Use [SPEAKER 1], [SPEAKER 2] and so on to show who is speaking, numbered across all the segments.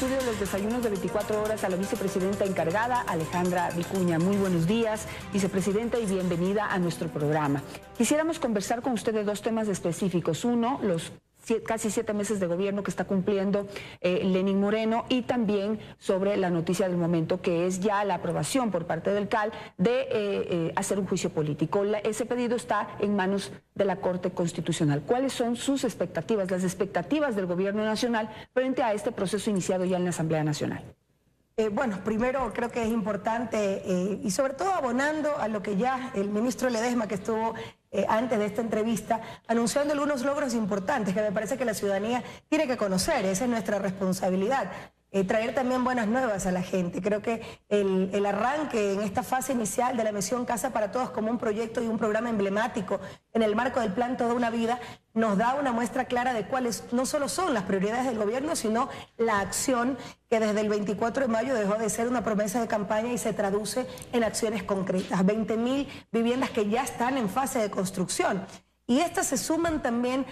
[SPEAKER 1] estudio de los desayunos de 24 horas a la vicepresidenta encargada, Alejandra Vicuña. Muy buenos días, vicepresidenta, y bienvenida a nuestro programa. Quisiéramos conversar con usted de dos temas específicos. Uno, los casi 7 meses de gobierno que está cumpliendo Lenín Moreno, y también sobre la noticia del momento, que es ya la aprobación por parte del CAL de hacer un juicio político. Ese pedido está en manos de la Corte Constitucional. ¿Cuáles son sus expectativas, las expectativas del gobierno nacional frente a este proceso iniciado ya en la Asamblea Nacional?
[SPEAKER 2] Bueno, primero creo que es importante y sobre todo abonando a lo que ya el ministro Ledesma, que estuvo antes de esta entrevista, anunciando algunos logros importantes que me parece que la ciudadanía tiene que conocer. Esa es nuestra responsabilidad. Traer también buenas nuevas a la gente. Creo que el arranque en esta fase inicial de la misión Casa para Todos como un proyecto y un programa emblemático en el marco del plan Toda una Vida nos da una muestra clara de cuáles no solo son las prioridades del gobierno, sino la acción que desde el 24 de mayo dejó de ser una promesa de campaña y se traduce en acciones concretas. 20.000 viviendas que ya están en fase de construcción. Y estas se suman también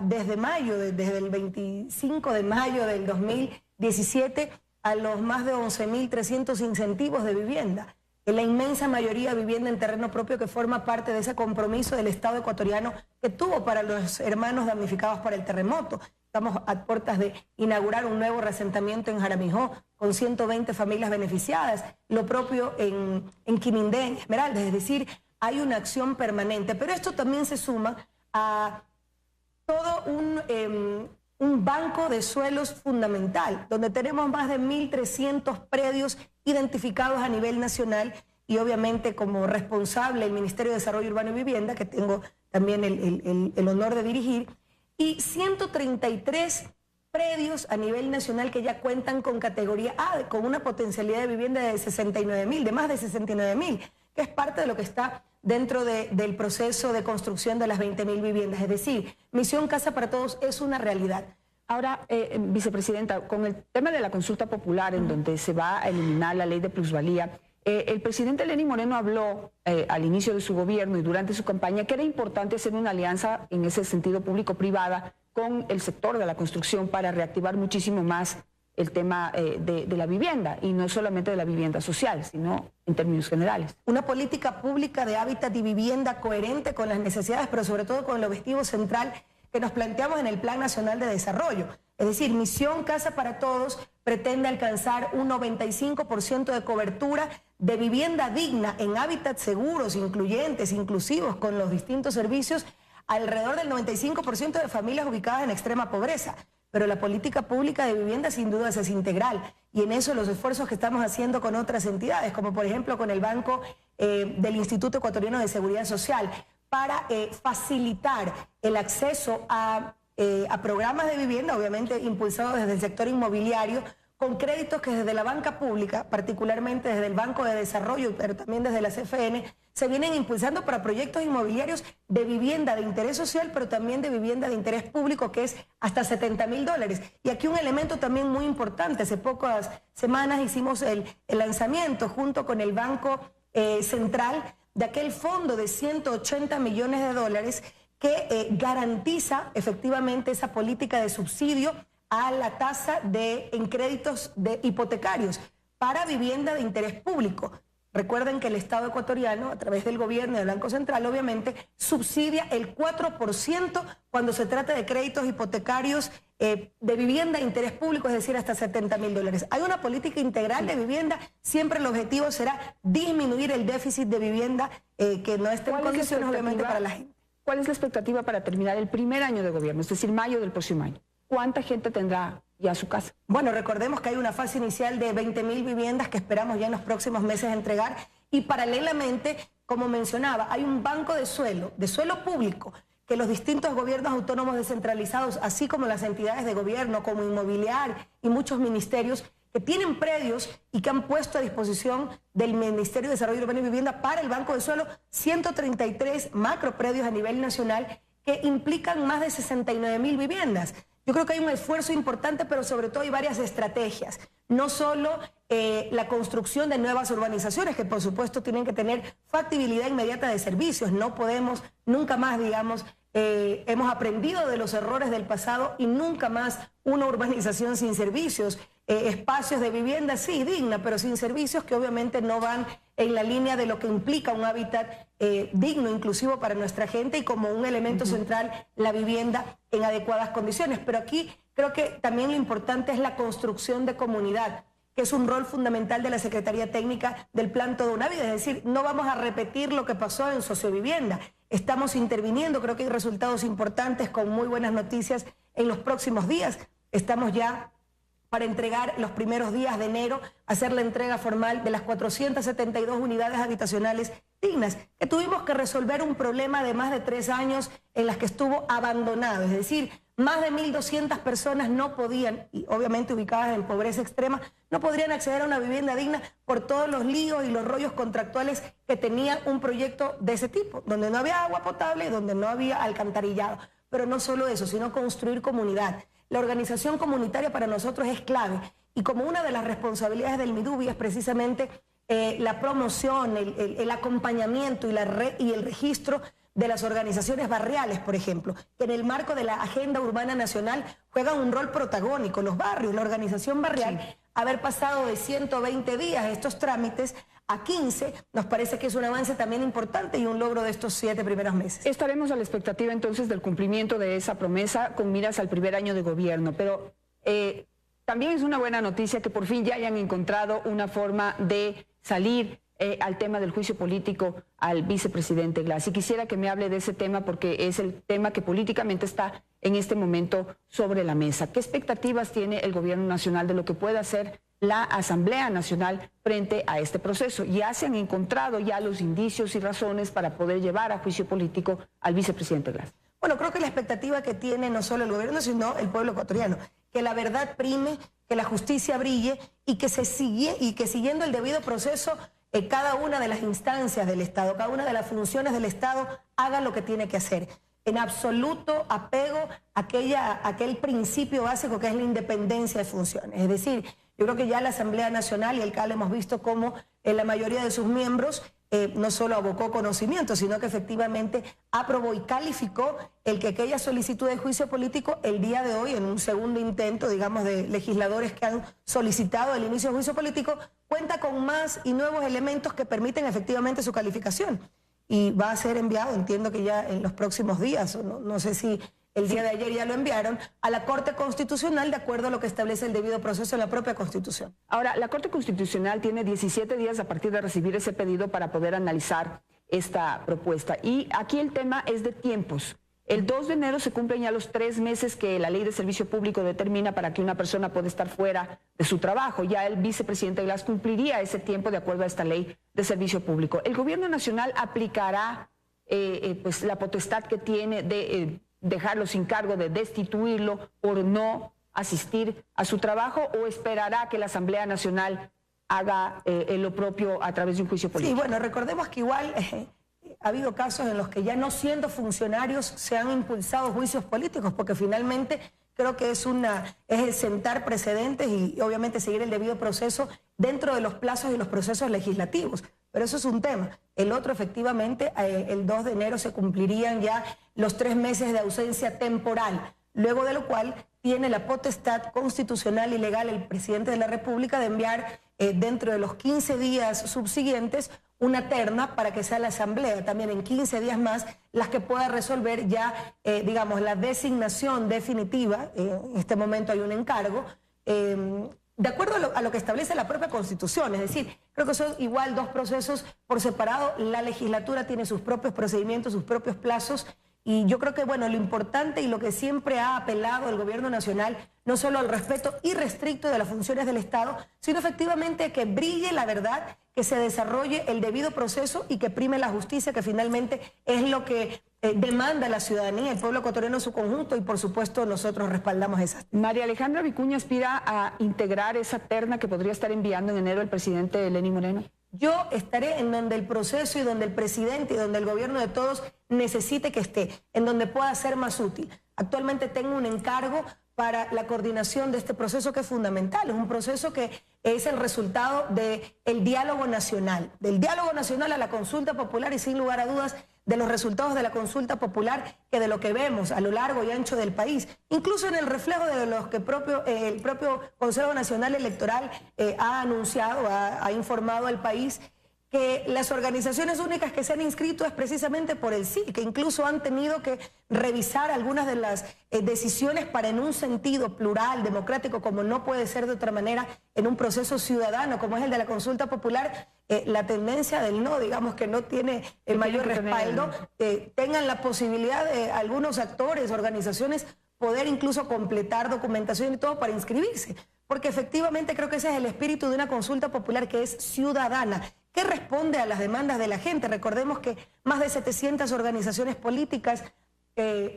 [SPEAKER 2] desde mayo, desde el 25 de mayo del 2017, a los más de 11.300 incentivos de vivienda. En la inmensa mayoría vivienda en terreno propio, que forma parte de ese compromiso del Estado ecuatoriano que tuvo para los hermanos damnificados por el terremoto. Estamos a puertas de inaugurar un nuevo reasentamiento en Jaramijó con 120 familias beneficiadas. Lo propio en Quimindé, en Esmeraldas, es decir, hay una acción permanente, pero esto también se suma a todo un banco de suelos fundamental, donde tenemos más de 1.300 predios identificados a nivel nacional, y obviamente como responsable del Ministerio de Desarrollo Urbano y Vivienda, que tengo también el honor de dirigir, y 133 predios a nivel nacional que ya cuentan con categoría A, con una potencialidad de vivienda de 69.000, de más de 69.000, que es parte de lo que está dentro del proceso de construcción de las 20.000 viviendas. Es decir, Misión Casa para Todos es una realidad.
[SPEAKER 1] Ahora, vicepresidenta, con el tema de la consulta popular, en donde se va a eliminar la ley de plusvalía, el presidente Lenín Moreno habló al inicio de su gobierno y durante su campaña que era importante hacer una alianza en ese sentido público-privada con el sector de la construcción para reactivar muchísimo más el tema de la vivienda, y no solamente de la vivienda social, sino en términos generales.
[SPEAKER 2] Una política pública de hábitat y vivienda coherente con las necesidades, pero sobre todo con el objetivo central que nos planteamos en el Plan Nacional de Desarrollo. Es decir, Misión Casa para Todos pretende alcanzar un 95% de cobertura de vivienda digna en hábitats seguros, incluyentes, inclusivos, con los distintos servicios, alrededor del 95% de familias ubicadas en extrema pobreza. Pero la política pública de vivienda sin duda es integral, y en eso los esfuerzos que estamos haciendo con otras entidades, como por ejemplo con el Banco del Instituto Ecuatoriano de Seguridad Social, para facilitar el acceso a programas de vivienda, obviamente impulsados desde el sector inmobiliario, con créditos que desde la banca pública, particularmente desde el Banco de Desarrollo, pero también desde la CFN, se vienen impulsando para proyectos inmobiliarios de vivienda de interés social, pero también de vivienda de interés público, que es hasta $70.000. Y aquí un elemento también muy importante: hace pocas semanas hicimos el lanzamiento junto con el Banco Central de aquel fondo de $180 millones que garantiza efectivamente esa política de subsidio a la tasa en créditos hipotecarios para vivienda de interés público. Recuerden que el Estado ecuatoriano, a través del gobierno y del Banco Central, obviamente, subsidia el 4% cuando se trata de créditos hipotecarios de vivienda de interés público, es decir, hasta $70.000. Hay una política integral de vivienda. Siempre el objetivo será disminuir el déficit de vivienda que no esté en condiciones, obviamente, para la gente.
[SPEAKER 1] ¿Cuál es la expectativa para terminar el primer año de gobierno, es decir, mayo del próximo año? ¿Cuánta gente tendrá ya su casa?
[SPEAKER 2] Bueno, recordemos que hay una fase inicial de 20.000 viviendas que esperamos ya en los próximos meses entregar, y paralelamente, como mencionaba, hay un banco de suelo público que los distintos gobiernos autónomos descentralizados, así como las entidades de gobierno como Inmobiliar y muchos ministerios, que tienen predios y que han puesto a disposición del Ministerio de Desarrollo Urbano y Vivienda para el banco de suelo 133 macropredios a nivel nacional que implican más de 69.000 viviendas. Yo creo que hay un esfuerzo importante, pero sobre todo hay varias estrategias. No solo la construcción de nuevas urbanizaciones, que por supuesto tienen que tener factibilidad inmediata de servicios. No podemos nunca más, digamos, hemos aprendido de los errores del pasado y nunca más una urbanización sin servicios, espacios de vivienda, sí, digna, pero sin servicios que obviamente no van en la línea de lo que implica un hábitat digno, inclusivo para nuestra gente, y como un elemento central la vivienda en adecuadas condiciones. Pero aquí creo que también lo importante es la construcción de comunidad, que es un rol fundamental de la Secretaría Técnica del Plan Toda una Vida. Es decir, no vamos a repetir lo que pasó en sociovivienda. Estamos interviniendo, creo que hay resultados importantes con muy buenas noticias en los próximos días. Estamos ya para entregar los primeros días de enero, hacer la entrega formal de las 472 unidades habitacionales dignas, que tuvimos que resolver un problema de más de 3 años en las que estuvo abandonado. Es decir, más de 1.200 personas no podían, y obviamente ubicadas en pobreza extrema, no podrían acceder a una vivienda digna por todos los líos y los rollos contractuales que tenía un proyecto de ese tipo, donde no había agua potable, donde no había alcantarillado. Pero no solo eso, sino construir comunidad. La organización comunitaria para nosotros es clave, y como una de las responsabilidades del MIDUBI es precisamente la promoción, el acompañamiento y el registro de las organizaciones barriales, por ejemplo, que en el marco de la Agenda Urbana Nacional juegan un rol protagónico. Los barrios, la organización barrial, sí. Haber pasado de 120 días estos trámites a 15, nos parece que es un avance también importante y un logro de estos 7 primeros meses.
[SPEAKER 1] Estaremos a la expectativa entonces del cumplimiento de esa promesa con miras al primer año de gobierno, pero también es una buena noticia que por fin ya hayan encontrado una forma de salir al tema del juicio político al vicepresidente Glass. Y quisiera que me hable de ese tema porque es el tema que políticamente está en este momento sobre la mesa. ¿Qué expectativas tiene el gobierno nacional de lo que pueda hacer la Asamblea Nacional frente a este proceso? ¿Ya se han encontrado ya los indicios y razones para poder llevar a juicio político al vicepresidente Glass?
[SPEAKER 2] Bueno, creo que la expectativa que tiene no solo el gobierno, sino el pueblo ecuatoriano, que la verdad prime, que la justicia brille y que siguiendo el debido proceso, cada una de las instancias del Estado, cada una de las funciones del Estado haga lo que tiene que hacer. En absoluto apego a aquel principio básico que es la independencia de funciones. Es decir, yo creo que ya la Asamblea Nacional y el CAL hemos visto cómo la mayoría de sus miembros no solo abocó conocimiento, sino que efectivamente aprobó y calificó el que aquella solicitud de juicio político el día de hoy, en un segundo intento, digamos, de legisladores que han solicitado el inicio de juicio político, cuenta con más y nuevos elementos que permiten efectivamente su calificación. Y va a ser enviado, entiendo que ya en los próximos días, no sé si el día de ayer ya lo enviaron, a la Corte Constitucional de acuerdo a lo que establece el debido proceso en la propia Constitución.
[SPEAKER 1] Ahora, la Corte Constitucional tiene 17 días a partir de recibir ese pedido para poder analizar esta propuesta. Y aquí el tema es de tiempos. El 2 de enero se cumplen ya los 3 meses que la Ley de Servicio Público determina para que una persona pueda estar fuera de su trabajo. Ya el vicepresidente Glass cumpliría ese tiempo de acuerdo a esta Ley de Servicio Público. ¿El gobierno nacional aplicará pues la potestad que tiene de dejarlo sin cargo, de destituirlo por no asistir a su trabajo, o esperará que la Asamblea Nacional haga lo propio a través de un juicio político?
[SPEAKER 2] Sí, bueno, recordemos que igual ha habido casos en los que ya no siendo funcionarios se han impulsado juicios políticos, porque finalmente creo que es el sentar precedentes y obviamente seguir el debido proceso dentro de los plazos y los procesos legislativos. Pero eso es un tema. El otro, efectivamente, el 2 de enero se cumplirían ya los 3 meses de ausencia temporal, luego de lo cual tiene la potestad constitucional y legal el presidente de la República de enviar dentro de los 15 días subsiguientes una terna para que sea la Asamblea, también en 15 días más, las que pueda resolver ya, digamos, la designación definitiva. En este momento hay un encargo, de acuerdo a lo que establece la propia Constitución. Es decir, creo que son igual 2 procesos por separado. La legislatura tiene sus propios procedimientos, sus propios plazos, y yo creo que, bueno, lo importante y lo que siempre ha apelado el gobierno nacional, no solo al respeto irrestricto de las funciones del Estado, sino efectivamente que brille la verdad, que se desarrolle el debido proceso y que prime la justicia, que finalmente es lo que demanda la ciudadanía, el pueblo ecuatoriano en su conjunto, y por supuesto nosotros respaldamos esas.
[SPEAKER 1] María Alejandra Vicuña aspira a integrar esa terna que podría estar enviando en enero el presidente Lenín Moreno.
[SPEAKER 2] Yo estaré en donde el proceso y donde el presidente y donde el gobierno de todos necesite que esté, en donde pueda ser más útil. Actualmente tengo un encargo para la coordinación de este proceso que es fundamental, es un proceso que es el resultado del diálogo nacional, a la consulta popular y sin lugar a dudas de los resultados de la consulta popular que de lo que vemos a lo largo y ancho del país, incluso en el reflejo de los que el propio Consejo Nacional Electoral ha anunciado, ha informado al país que las organizaciones únicas que se han inscrito es precisamente por el sí, que incluso han tenido que revisar algunas de las decisiones para en un sentido plural, democrático, como no puede ser de otra manera, en un proceso ciudadano como es el de la consulta popular, la tendencia del no, digamos que no tiene el mayor respaldo, tengan la posibilidad de algunos actores, organizaciones, poder incluso completar documentación y todo para inscribirse. Porque efectivamente creo que ese es el espíritu de una consulta popular que es ciudadana, que responde a las demandas de la gente. Recordemos que más de 700 organizaciones políticas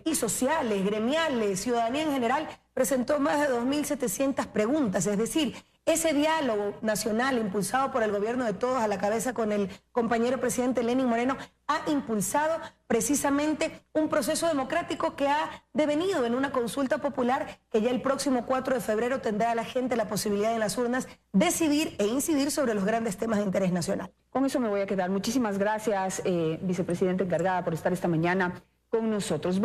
[SPEAKER 2] y sociales, gremiales, ciudadanía en general, presentó más de 2.700 preguntas. Es decir, ese diálogo nacional impulsado por el gobierno de todos a la cabeza con el compañero presidente Lenín Moreno ha impulsado precisamente un proceso democrático que ha devenido en una consulta popular que ya el próximo 4 de febrero tendrá a la gente la posibilidad en las urnas decidir e incidir sobre los grandes temas de interés nacional.
[SPEAKER 1] Con eso me voy a quedar. Muchísimas gracias, vicepresidenta encargada, por estar esta mañana con nosotros.